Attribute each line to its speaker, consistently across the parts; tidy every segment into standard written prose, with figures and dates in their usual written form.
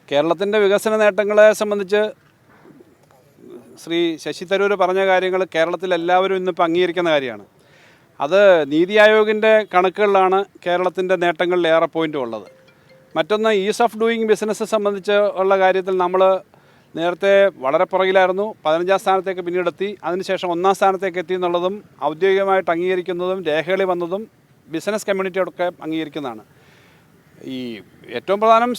Speaker 1: കേരളത്തിൻ്റെ വികസന നേട്ടങ്ങളെ സംബന്ധിച്ച് ശ്രീ ശശി തരൂർ പറഞ്ഞ കാര്യങ്ങൾ കേരളത്തിൽ എല്ലാവരും ഇന്നിപ്പോൾ അംഗീകരിക്കുന്ന കാര്യമാണ്. അത് നീതി ആയോഗിൻ്റെ കണക്കുകളിലാണ് കേരളത്തിൻ്റെ നേട്ടങ്ങളിൽ ഏറെ പോയിൻ്റ് ഉള്ളത്. മറ്റൊന്ന്, ഈസ് ഓഫ് ഡൂയിങ് ബിസിനസ് സംബന്ധിച്ച് ഉള്ള കാര്യത്തിൽ നമ്മൾ നേരത്തെ വളരെ പുറകിലായിരുന്നു. 15ാം സ്ഥാനത്തേക്ക് പിന്നീടെത്തി. അതിനുശേഷം 1ാം സ്ഥാനത്തേക്ക് എത്തി എന്നുള്ളതും ഔദ്യോഗികമായിട്ട് അംഗീകരിക്കുന്നതും രേഖകളിൽ വന്നതും ബിസിനസ് കമ്മ്യൂണിറ്റിയോടൊക്കെ അംഗീകരിക്കുന്നതാണ്. ഈ ഏറ്റവും പ്രധാനം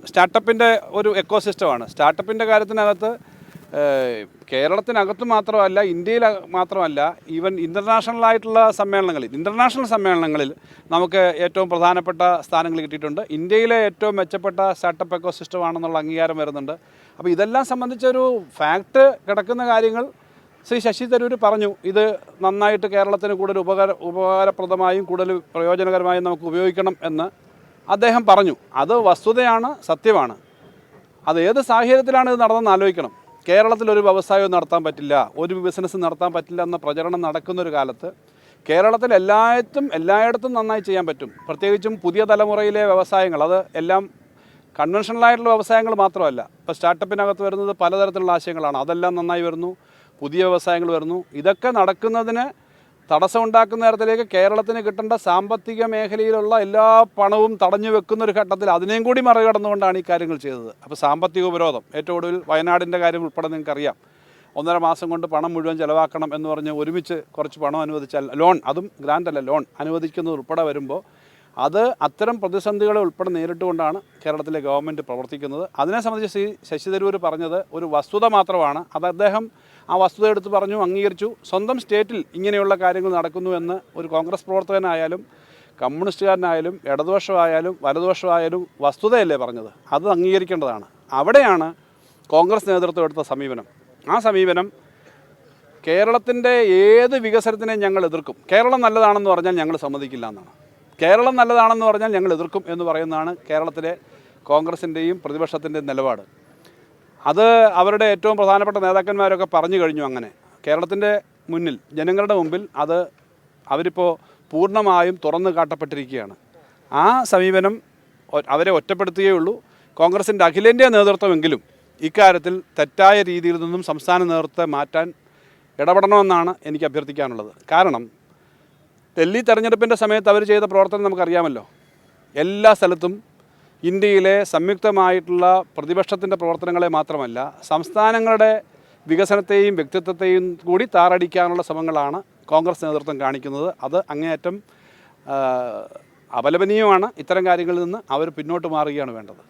Speaker 1: സ്റ്റാർട്ടപ്പിൻ്റെ ഒരു എക്കോസിസ്റ്റമാണ്. സ്റ്റാർട്ടപ്പിൻ്റെ കാര്യത്തിനകത്ത് കേരളത്തിനകത്ത് മാത്രമല്ല, ഇന്ത്യയിൽ മാത്രമല്ല, ഈവൻ ഇൻ്റർനാഷണൽ സമ്മേളനങ്ങളിൽ നമുക്ക് ഏറ്റവും പ്രധാനപ്പെട്ട സ്ഥാനങ്ങൾ കിട്ടിയിട്ടുണ്ട്. ഇന്ത്യയിലെ ഏറ്റവും മെച്ചപ്പെട്ട സ്റ്റാർട്ടപ്പ് എക്കോസിസ്റ്റമാണെന്നുള്ള അംഗീകാരം വരുന്നുണ്ട്. അപ്പോൾ ഇതെല്ലാം സംബന്ധിച്ചൊരു ഫാക്റ്റ് കിടക്കുന്ന കാര്യങ്ങൾ ശ്രീ ശശി തരൂർ പറഞ്ഞു. ഇത് നന്നായിട്ട് കേരളത്തിന് കൂടുതൽ ഉപകാരപ്രദമായും കൂടുതൽ പ്രയോജനകരമായും നമുക്ക് ഉപയോഗിക്കണം എന്ന് അദ്ദേഹം പറഞ്ഞു. അത് വസ്തുതയാണ്, സത്യമാണ്. അത് ഏത് സാഹചര്യത്തിലാണ് ഇത് നടന്നതെന്ന് ആലോചിക്കണം. കേരളത്തിലൊരു വ്യവസായവും നടത്താൻ പറ്റില്ല, ഒരു ബിസിനസ് നടത്താൻ പറ്റില്ല എന്ന പ്രചരണം നടക്കുന്നൊരു കാലത്ത് കേരളത്തിൽ എല്ലായിടത്തും നന്നായി ചെയ്യാൻ പറ്റും. പ്രത്യേകിച്ചും പുതിയ തലമുറയിലെ വ്യവസായങ്ങൾ, അത് എല്ലാം കൺവെൻഷണലായിട്ടുള്ള വ്യവസായങ്ങൾ മാത്രമല്ല. ഇപ്പോൾ സ്റ്റാർട്ടപ്പിനകത്ത് വരുന്നത് പലതരത്തിലുള്ള ആശയങ്ങളാണ്. അതെല്ലാം നന്നായി വരുന്നു, പുതിയ വ്യവസായങ്ങൾ വരുന്നു. ഇതൊക്കെ നടക്കുന്നതിന് തടസ്സമുണ്ടാക്കുന്ന തരത്തിലേക്ക് കേരളത്തിന് കിട്ടേണ്ട സാമ്പത്തിക മേഖലയിലുള്ള എല്ലാ പണവും തടഞ്ഞു വെക്കുന്നൊരു ഘട്ടത്തിൽ അതിനെയും കൂടി മറികടന്നുകൊണ്ടാണ് ഈ കാര്യങ്ങൾ ചെയ്തത്. അപ്പോൾ സാമ്പത്തിക ഉപരോധം, ഏറ്റവും ഒടുവിൽ വയനാടിൻ്റെ കാര്യം ഉൾപ്പെടെ നിങ്ങൾക്കറിയാം. 1.5 മാസം കൊണ്ട് പണം മുഴുവൻ ചിലവാക്കണം എന്ന് പറഞ്ഞ് ഒരുമിച്ച് കുറച്ച് പണം അനുവദിച്ചാൽ, ലോൺ, അതും ഗ്രാൻഡല്ല, ലോൺ അനുവദിക്കുന്നത് ഉൾപ്പെടെ വരുമ്പോൾ അത് അത്തരം പ്രതിസന്ധികളെ ഉൾപ്പെടെ നേരിട്ടുകൊണ്ടാണ് കേരളത്തിലെ ഗവൺമെൻറ് പ്രവർത്തിക്കുന്നത്. അതിനെ സംബന്ധിച്ച് ശശി തരൂർ പറഞ്ഞത് ഒരു വസ്തുത മാത്രമാണ്. അത് അദ്ദേഹം ആ വസ്തുത എടുത്ത് പറഞ്ഞു, അംഗീകരിച്ചു. സ്വന്തം സ്റ്റേറ്റിൽ ഇങ്ങനെയുള്ള കാര്യങ്ങൾ നടക്കുന്നു എന്ന് ഒരു കോൺഗ്രസ് പ്രവർത്തകനായാലും കമ്മ്യൂണിസ്റ്റുകാരനായാലും ഇടതുപക്ഷമായാലും വലതുപക്ഷമായാലും വസ്തുതയല്ലേ പറഞ്ഞത്, അത് അംഗീകരിക്കേണ്ടതാണ്. അവിടെയാണ് കോൺഗ്രസ് നേതൃത്വം എടുത്ത സമീപനം. ആ സമീപനം കേരളത്തിൻ്റെ ഏത് വികസനത്തിനെയും ഞങ്ങൾ എതിർക്കും, കേരളം നല്ലതാണെന്ന് പറഞ്ഞാൽ ഞങ്ങൾ സമ്മതിക്കില്ല എന്നാണ്. കേരളം നല്ലതാണെന്ന് പറഞ്ഞാൽ ഞങ്ങൾ എതിർക്കും എന്ന് പറയുന്നതാണ് കേരളത്തിലെ കോൺഗ്രസിൻ്റെയും പ്രതിപക്ഷത്തിൻ്റെയും നിലപാട്. അത് അവരുടെ ഏറ്റവും പ്രധാനപ്പെട്ട നേതാക്കന്മാരൊക്കെ പറഞ്ഞു കഴിഞ്ഞു. അങ്ങനെ കേരളത്തിൻ്റെ മുന്നിൽ, ജനങ്ങളുടെ മുമ്പിൽ അത് അവരിപ്പോൾ പൂർണ്ണമായും തുറന്നു കാട്ടപ്പെട്ടിരിക്കുകയാണ്. ആ സമീപനം അവരെ ഒറ്റപ്പെടുത്തുകയുള്ളൂ. കോൺഗ്രസിൻ്റെ അഖിലേന്ത്യാ നേതൃത്വമെങ്കിലും ഇക്കാര്യത്തിൽ തെറ്റായ രീതിയിൽ നിന്നും സംസ്ഥാന നേതൃത്വത്തെ മാറ്റാൻ ഇടപെടണമെന്നാണ് എനിക്ക് അഭ്യർത്ഥിക്കാനുള്ളത്. കാരണം ഡൽഹി തെരഞ്ഞെടുപ്പിൻ്റെ സമയത്ത് അവർ ചെയ്ത പ്രവർത്തനം നമുക്കറിയാമല്ലോ. എല്ലാ സ്ഥലത്തും ഇന്ത്യയിലെ സംയുക്തമായിട്ടുള്ള പ്രതിപക്ഷത്തിൻ്റെ പ്രവർത്തനങ്ങളെ മാത്രമല്ല, സംസ്ഥാനങ്ങളുടെ വികസനത്തെയും വ്യക്തിത്വത്തെയും കൂടി താറടിക്കാനുള്ള ശ്രമങ്ങളാണ് കോൺഗ്രസ് നേതൃത്വം കാണിക്കുന്നത്. അത് അങ്ങേയറ്റം അപലപനീയമാണ്. ഇത്തരം കാര്യങ്ങളിൽ നിന്ന് അവർ പിന്നോട്ട് മാറുകയാണ് വേണ്ടത്.